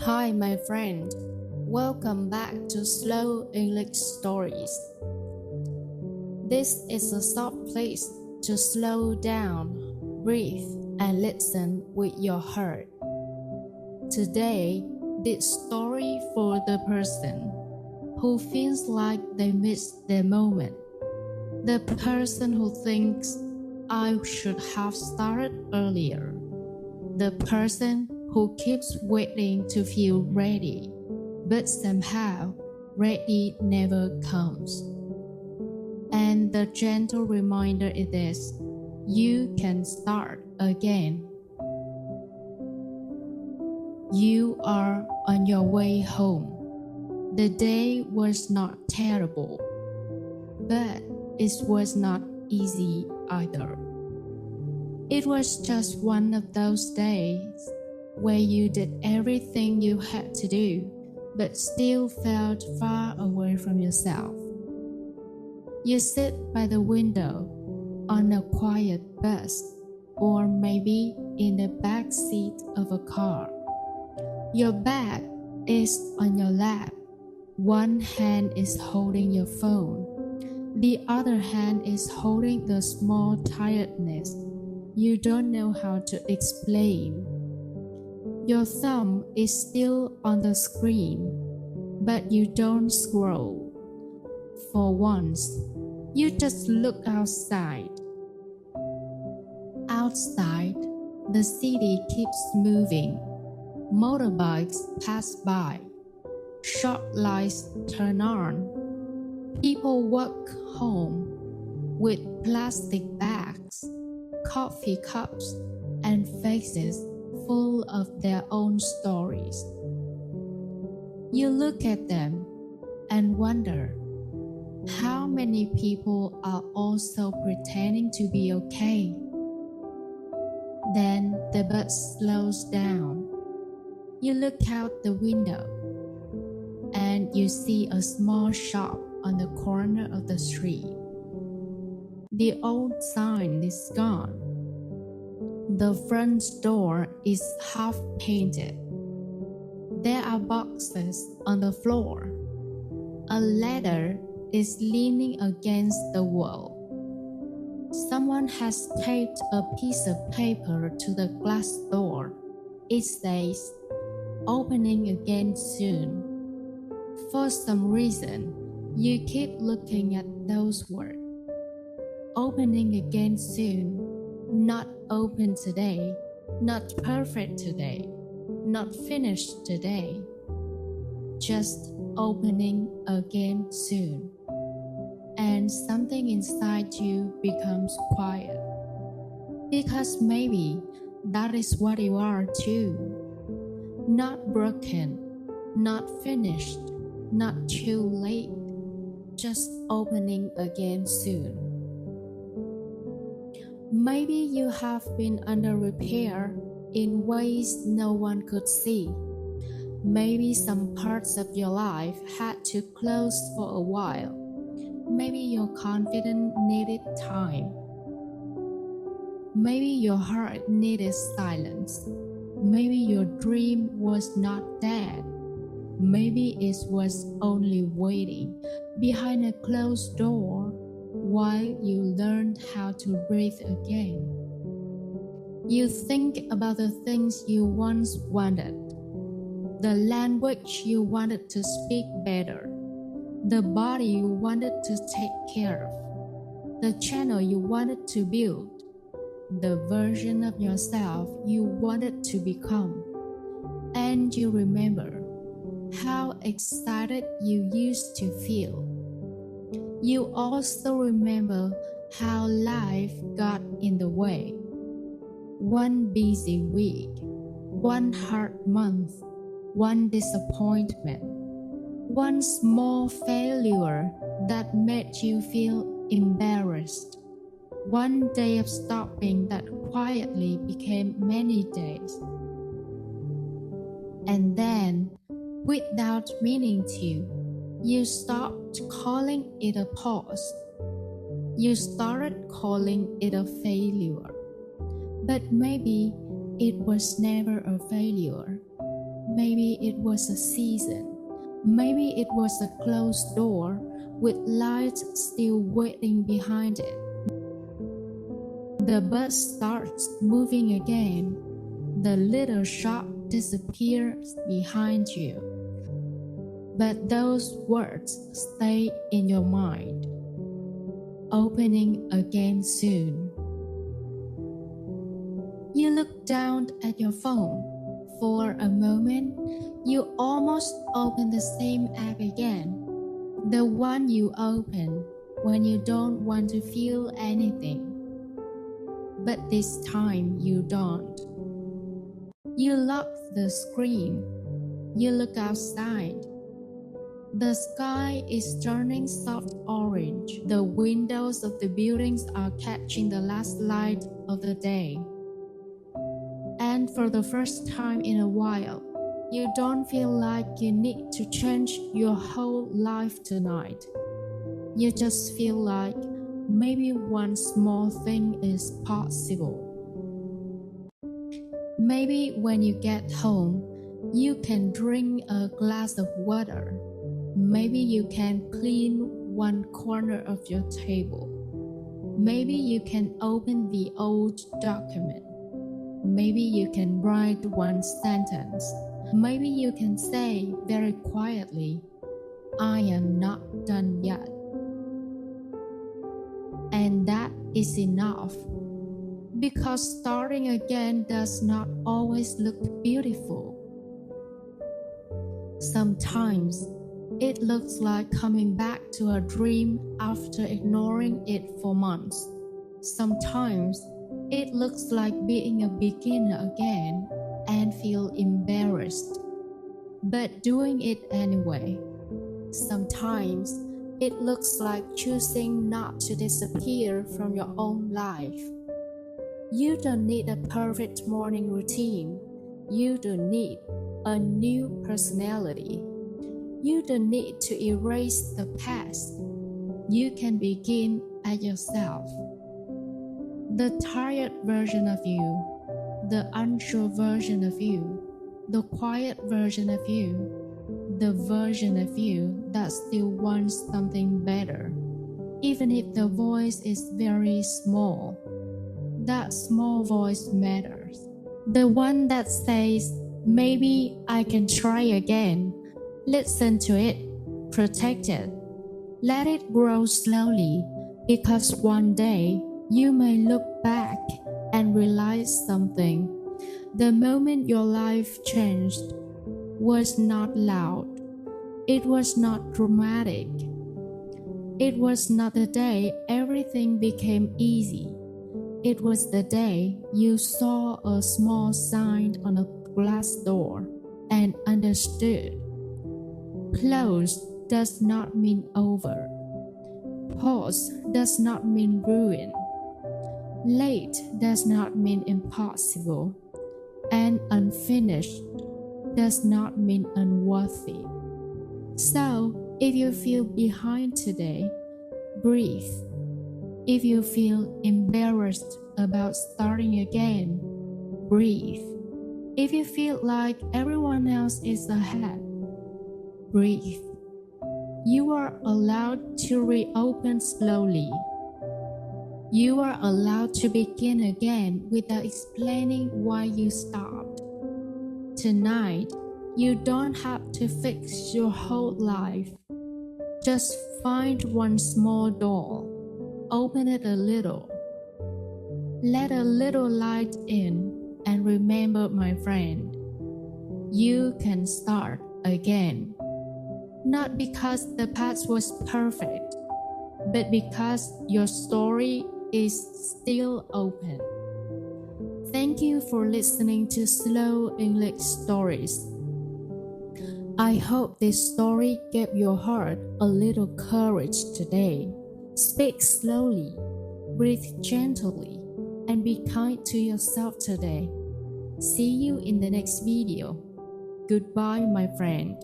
Hi, my friend. Welcome back to Slow English Stories. This is a soft place to slow down, breathe, and listen with your heart. Today, this story for the person who feels like they missed their moment. The person who thinks, I should have started earlier. The person who keeps waiting to feel ready, but somehow ready never comes. And the gentle reminder is this: you can start again. You are on your way home. The day was not terrible, but it was not easy either. It was just one of those days where you did everything you had to do, but still felt far away from yourself. You sit by the window on a quiet bus, or maybe in the back seat of a car. Your bag is on your lap. One hand is holding your phone. The other hand is holding the small tiredness you don't know how to explain. Your thumb is still on the screen, but you don't scroll. For once, you just look outside. Outside, the city keeps moving. Motorbikes pass by. Shop lights turn on. People walk home with plastic bags, coffee cups, and faces full of their own stories. You look at them and wonder how many people are also pretending to be okay. Then the bus slows down. You look out the window and you see a small shop on the corner of the street. The old sign is gone. The front door is half painted. There are boxes on the floor. A ladder is leaning against the wall. Someone has taped a piece of paper to the glass door. It says, "Opening again soon." For some reason, you keep looking at those words. Opening again soon. Not open today, not perfect today, not finished today. Just opening again soon. And something inside you becomes quiet. Because maybe that is what you are too. Not broken, not finished, not too late. Just opening again soon. Maybe you have been under repair in ways no one could see. Maybe some parts of your life had to close for a while. Maybe your confidence needed time. Maybe your heart needed silence. Maybe your dream was not dead. Maybe it was only waiting behind a closed door while you learned how to breathe again. You think about the things you once wanted, the language you wanted to speak better, the body you wanted to take care of, the channel you wanted to build, the version of yourself you wanted to become. And you remember how excited you used to feel. You also remember how life got in the way. One busy week, one hard month, one disappointment, one small failure that made you feel embarrassed, one day of stopping that quietly became many days. And then, without meaning to, you stopped calling it a pause. You started calling it a failure. But maybe it was never a failure. Maybe it was a season. Maybe it was a closed door with lights still waiting behind it. The bus starts moving again. The little shop disappears behind you. But those words stay in your mind. Opening again soon. You look down at your phone. For a moment, you almost open the same app again. The one you open when you don't want to feel anything. But this time you don't. You lock the screen. You look outside. The sky is turning soft orange. The windows of the buildings are catching the last light of the day. And for the first time in a while, you don't feel like you need to change your whole life tonight. You just feel like maybe one small thing is possible. Maybe when you get home, you can drink a glass of water. Maybe you can clean one corner of your table. Maybe you can open the old document. Maybe you can write one sentence. Maybe you can say very quietly, I am not done yet. And that is enough. Because starting again does not always look beautiful. Sometimes it looks like coming back to a dream after ignoring it for months. Sometimes it looks like being a beginner again and feel embarrassed, but doing it anyway. Sometimes it looks like choosing not to disappear from your own life. You don't need a perfect morning routine. You don't need a new personality. You don't need to erase the past. You can begin at yourself. The tired version of you, the unsure version of you, the quiet version of you, the version of you that still wants something better, even if the voice is very small. That small voice matters. The one that says, maybe I can try again. Listen to it, protect it. Let it grow slowly, because one day you may look back and realize something. The moment your life changed was not loud. It was not dramatic. It was not the day everything became easy. It was the day you saw a small sign on a glass door and understood. Close does not mean over. Pause does not mean ruin. Late does not mean impossible. And unfinished does not mean unworthy. So, if you feel behind today, breathe. If you feel embarrassed about starting again, breathe. If you feel like everyone else is ahead, breathe. You are allowed to reopen slowly. You are allowed to begin again without explaining why you stopped. Tonight, you don't have to fix your whole life. Just find one small door. Open it a little. Let a little light in, and remember, my friend, you can start again. Not because the past was perfect, but because your story is still open. Thank you for listening to Slow English Stories. I hope this story gave your heart a little courage today. Speak slowly, breathe gently, and be kind to yourself today. See you in the next video. Goodbye, my friend.